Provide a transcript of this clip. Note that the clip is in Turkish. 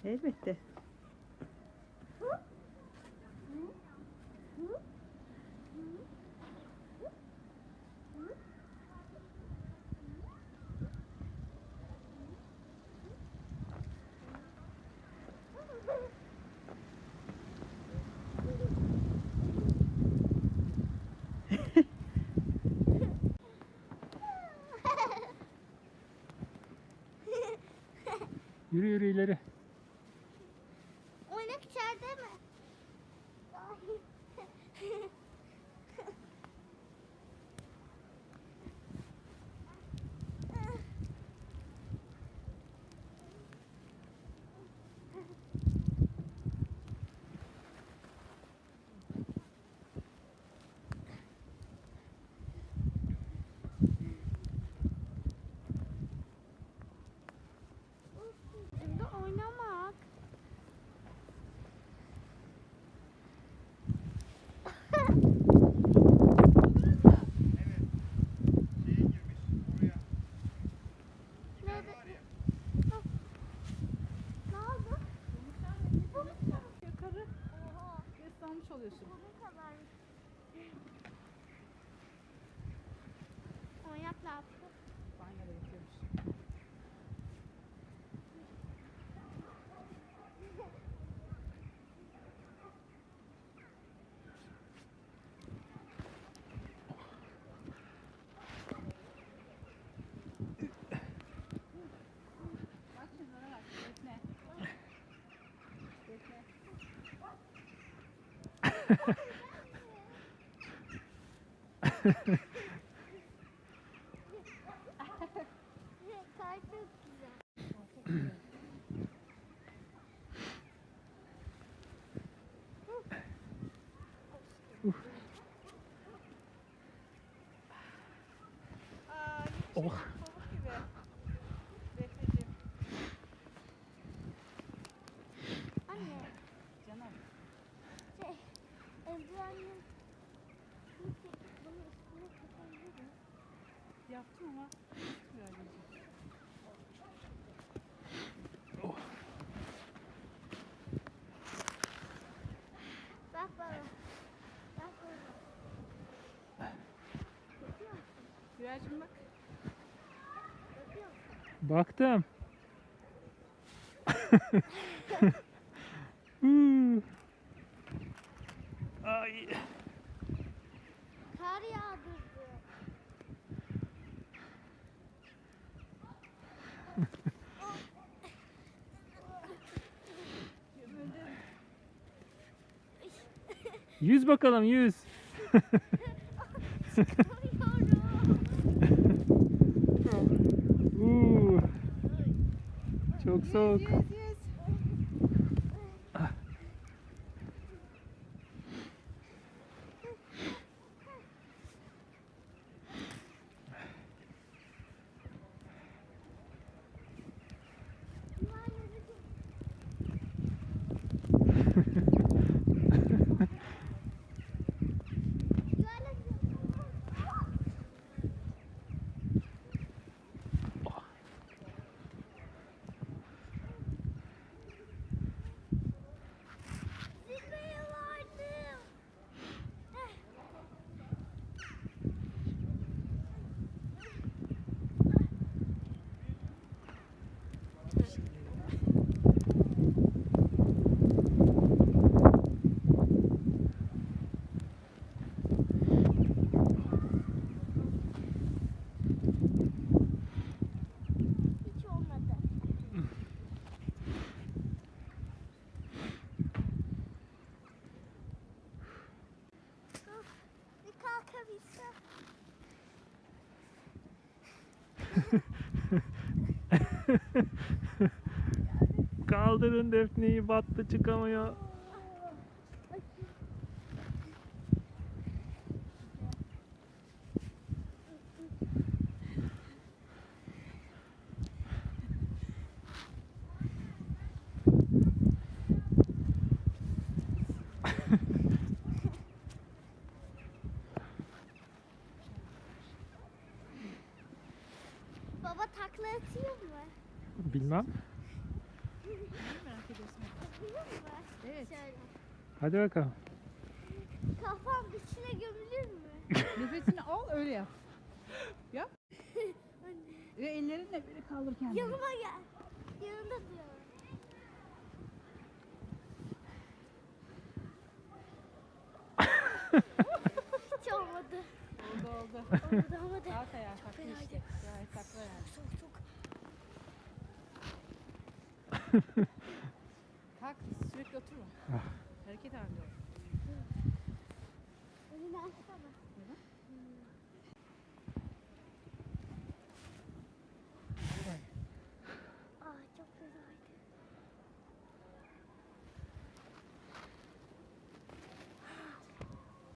Elbette. Yürü yürü ileri. Oynak içeride mi? Şimdi oynamak. Ne oldu? Yukarı beslenmiş oluyorsun. Bu kadar. Oynak ne yaptı? Banyoda yıkıyormuş. Bak şimdi ona bak. Bekle. Bekle. Kar çok güzel. Oh. Pamuk gibi. Bekleyeceğim. Anne, Canım. eldivenle bunu üstüne takabilir miyim? Yaptım ama tutmuyor anneciğim. Bak baba. Bak baba. Bakıyor musun? Güvercin bak. Bakıyor musun? Baktım. Hmm. Ay. Kar yağdırdı. Gömüldüm. Yüz bakalım yüz. Çok soğuk. Yüz. Zirveye vardım. Hiç olmadı. Bir kalkabilsem. Kaldırın Defne'yi, battı, çıkamıyor. Baba takla atıyor mu? Bilmem. Merak yapabilirsin. Yapıyor mu? Evet. Şöyle. Hadi bakalım. Kafam içine gömülür mü? Nefesini al öyle yap. Yap. Ve ellerinle böyle kaldır kendini. Yanıma gel. Yanında diyorum. Hiç olmadı. Oldu. Olmadı. Rahat ayağa kalktı fenaydı. işte. Gayet takla yani. Çok. Kalk sürekli oturma. Hareket halinde ol. Önünü açsana.